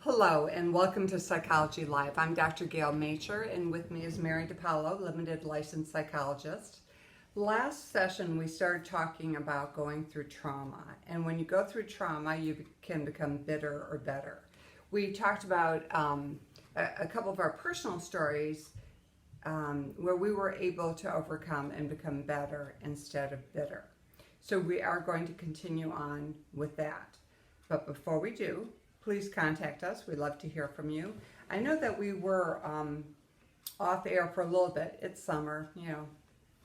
Hello and welcome to Psychology Live. I'm Dr. Gail Majcher and with me is Mary DiPaolo, limited licensed psychologist. Last session we started talking about going through trauma, and when you go through trauma you can become bitter or better. We talked about a couple of our personal stories where we were able to overcome and become better instead of bitter. So we are going to continue on with that. But before we do, please contact us. We'd love to hear from you. I know that we were off air for a little bit. It's summer,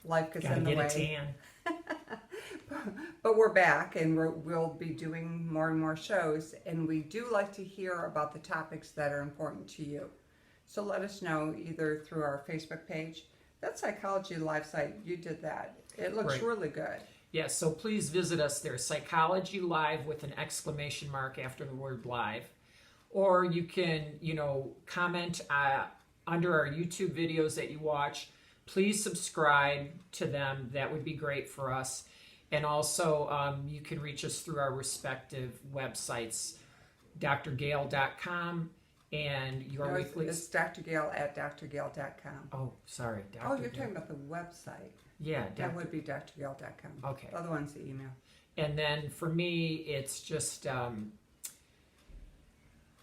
life gets in the way. Gotta get a tan. But we're back, and we'll be doing more and more shows, and we do like to hear about the topics that are important to you. So let us know either through our Facebook page. That Psychology Live site, you did that. It looks really good. Yes, so please visit us there, Psychology Live with an exclamation mark after the word live. Or you can, comment under our YouTube videos that you watch. Please subscribe to them. That would be great for us. And also, you can reach us through our respective websites, drgail.com and your weekly... It's Dr. Gail at drgail.com. Oh, sorry. You're talking about the website. Yeah. That would be drgail.com. Okay. The other one's the email. And then for me, it's just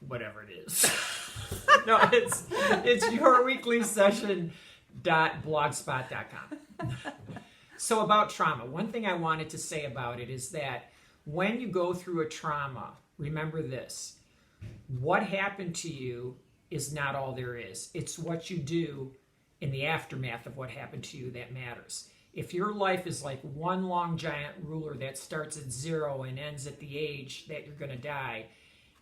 whatever it is. No, it's yourweeklysession.blogspot.com. So about trauma, one thing I wanted to say about it is that when you go through a trauma, remember this. What happened to you is not all there is. It's what you do in the aftermath of what happened to you that matters. If your life is like one long giant ruler that starts at 0 and ends at the age that you're going to die,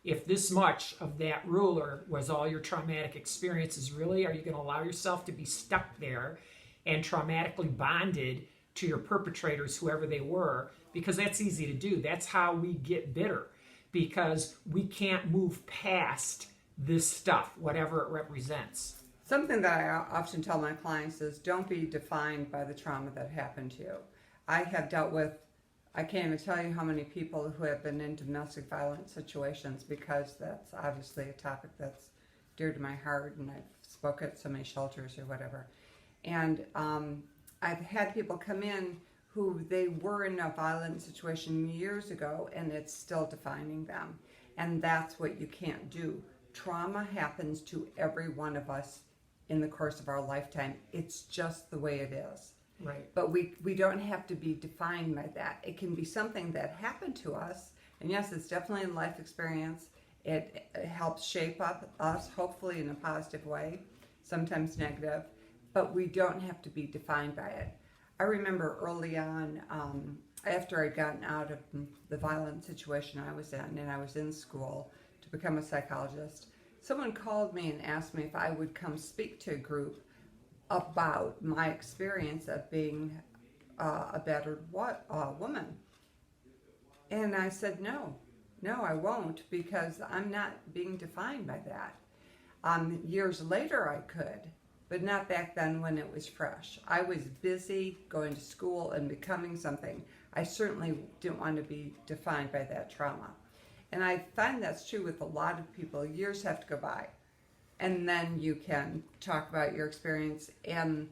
if this much of that ruler was all your traumatic experiences, really, are you going to allow yourself to be stuck there and traumatically bonded to your perpetrators, whoever they were? Because that's easy to do. That's how we get bitter, because we can't move past this stuff, whatever it represents. Something that I often tell my clients is don't be defined by the trauma that happened to you. I have dealt with, I can't even tell you how many people who have been in domestic violence situations, because that's obviously a topic that's dear to my heart, and I've spoken at so many shelters or whatever. And I've had people come in who they were in a violent situation years ago, and it's still defining them. And that's what you can't do. Trauma happens to every one of us in the course of our lifetime. It's just the way it is. Right. But we don't have to be defined by that. It can be something that happened to us, and yes, it's definitely a life experience. It helps shape up us, hopefully in a positive way, sometimes negative, but we don't have to be defined by it. I remember early on, after I'd gotten out of the violent situation I was in, and I was in school to become a psychologist, someone called me and asked me if I would come speak to a group about my experience of being a battered woman. And I said, no, I won't, because I'm not being defined by that. Years later I could, but not back then when it was fresh. I was busy going to school and becoming something. I certainly didn't want to be defined by that trauma. And I find that's true with a lot of people. Years have to go by, and then you can talk about your experience and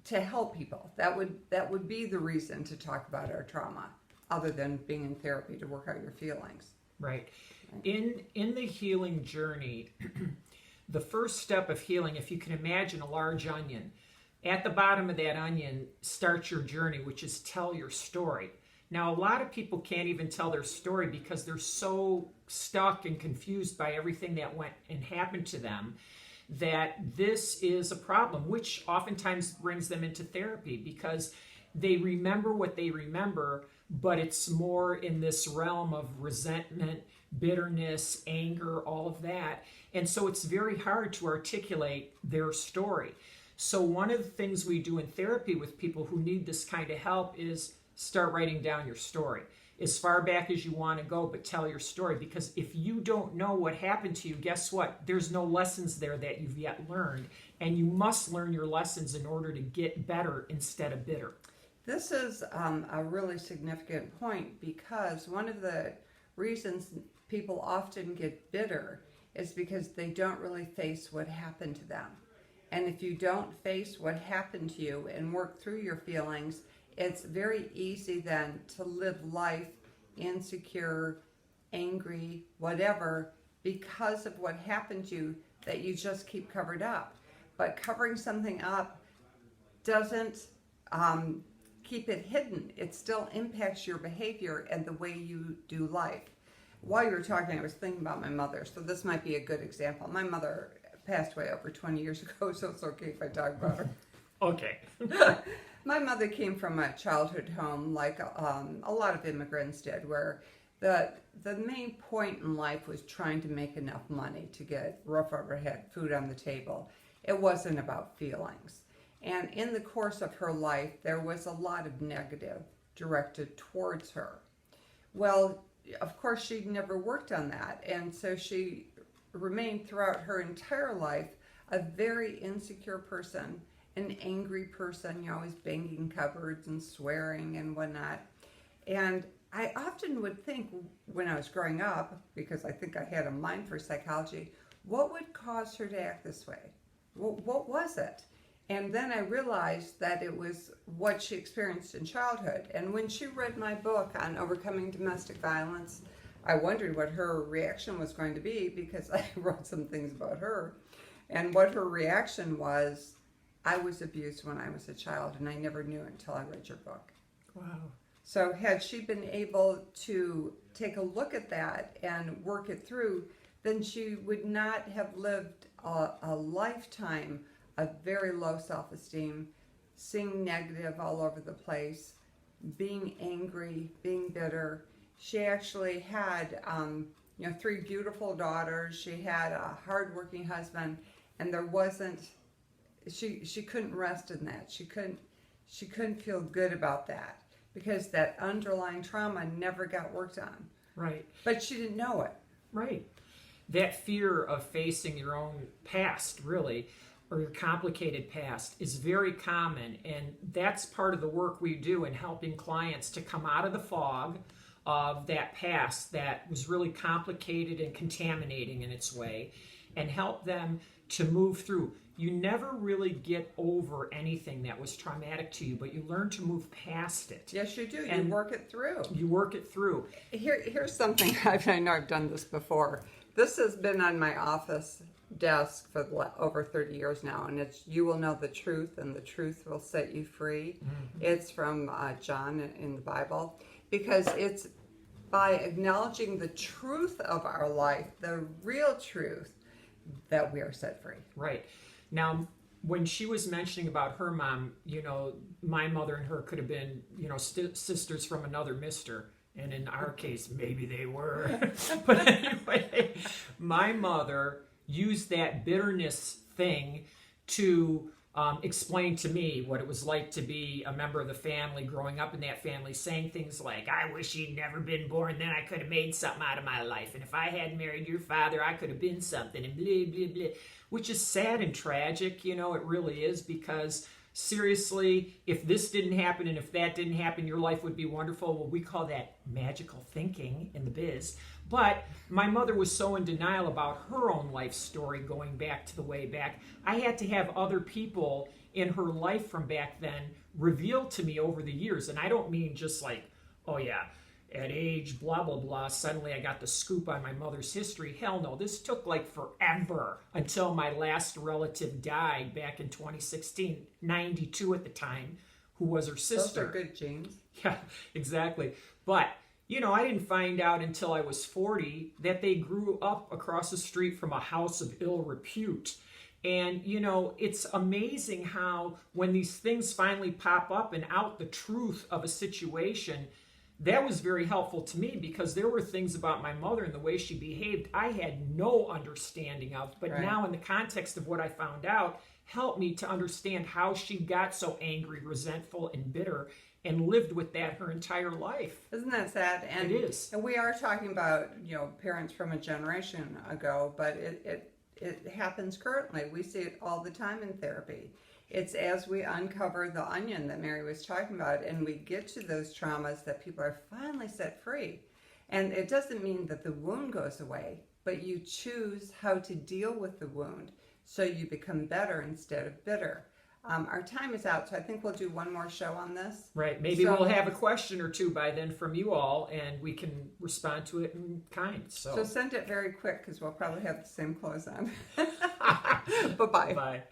to help people. That would be the reason to talk about our trauma, other than being in therapy to work out your feelings. Right. In the healing journey, the first step of healing, if you can imagine a large onion, at the bottom of that onion starts your journey, which is tell your story. Now, a lot of people can't even tell their story because they're so stuck and confused by everything that went and happened to them that this is a problem, which oftentimes brings them into therapy, because they remember what they remember, but it's more in this realm of resentment, bitterness, anger, all of that. And so it's very hard to articulate their story. So one of the things we do in therapy with people who need this kind of help is start writing down your story as far back as you want to go, but tell your story. Because if you don't know what happened to you, guess what? There's no lessons there that you've yet learned, and you must learn your lessons in order to get better instead of bitter. This is a really significant point, because one of the reasons people often get bitter is because they don't really face what happened to them. And if you don't face what happened to you and work through your feelings, it's very easy then to live life insecure, angry, whatever, because of what happened to you that you just keep covered up. But covering something up doesn't keep it hidden. It still impacts your behavior and the way you do life. While you were talking, I was thinking about my mother, so this might be a good example. My mother passed away over 20 years ago, so it's okay if I talk about her. Okay. My mother came from a childhood home like a lot of immigrants did, where the main point in life was trying to make enough money to get roof over head, food on the table. It wasn't about feelings. And in the course of her life, there was a lot of negative directed towards her. Well, of course, she'd never worked on that, and so she remained throughout her entire life a very insecure person, an angry person, always banging cupboards and swearing and whatnot. And I often would think when I was growing up, because I think I had a mind for psychology, what would cause her to act this way? What was it? And then I realized that it was what she experienced in childhood. And when she read my book on overcoming domestic violence, I wondered what her reaction was going to be, because I wrote some things about her. And what her reaction was, I was abused when I was a child, and I never knew it until I read your book. Wow. So had she been able to take a look at that and work it through, then she would not have lived a lifetime of very low self-esteem, seeing negative all over the place, being angry, being bitter. She actually had 3 beautiful daughters. She had a hard-working husband, and there wasn't, she couldn't rest in that. She couldn't feel good about that, because that underlying trauma never got worked on. Right. But she didn't know it. Right. That fear of facing your own past, really, or your complicated past, is very common. And that's part of the work we do in helping clients to come out of the fog of that past that was really complicated and contaminating in its way, and help them to move through. You never really get over anything that was traumatic to you, but you learn to move past it. Yes, you do. And you work it through. You work it through. Here's something, I know I've done this before. This has been on my office desk for over 30 years now, and it's "You will know the truth, and the truth will set you free." Mm-hmm. It's from John in the Bible, because it's by acknowledging the truth of our life, the real truth, that we are set free. Right. Now, when she was mentioning about her mom, my mother and her could have been, sisters from another mister. And in our case, maybe they were. But anyway, my mother used that bitterness thing to explain to me what it was like to be a member of the family, growing up in that family, saying things like, I wish he'd never been born, then I could have made something out of my life. And if I hadn't married your father, I could have been something, and blah, blah, blah. Which is sad and tragic, it really is, because seriously, if this didn't happen and if that didn't happen, your life would be wonderful. Well, we call that magical thinking in the biz. But my mother was so in denial about her own life story going back to the way back. I had to have other people in her life from back then reveal to me over the years. And I don't mean just like, oh yeah, at age blah, blah, blah, suddenly I got the scoop on my mother's history. Hell no, this took like forever until my last relative died back in 2016, 92 at the time, who was her sister. Those are good genes. Yeah, exactly. But, I didn't find out until I was 40 that they grew up across the street from a house of ill repute. And, it's amazing how when these things finally pop up and out the truth of a situation, that was very helpful to me, because there were things about my mother and the way she behaved I had no understanding of. But right. Now in the context of what I found out, helped me to understand how she got so angry, resentful, and bitter, and lived with that her entire life. Isn't that sad? And, it is. And we are talking about, parents from a generation ago, but it happens currently. We see it all the time in therapy. It's as we uncover the onion that Mary was talking about, and we get to those traumas, that people are finally set free. And it doesn't mean that the wound goes away, but you choose how to deal with the wound so you become better instead of bitter. Our time is out, so I think we'll do one more show on this. Right. Maybe we'll have a question or two by then from you all, and we can respond to it in kind. So send it very quick, because we'll probably have the same clothes on. Bye-bye. Bye.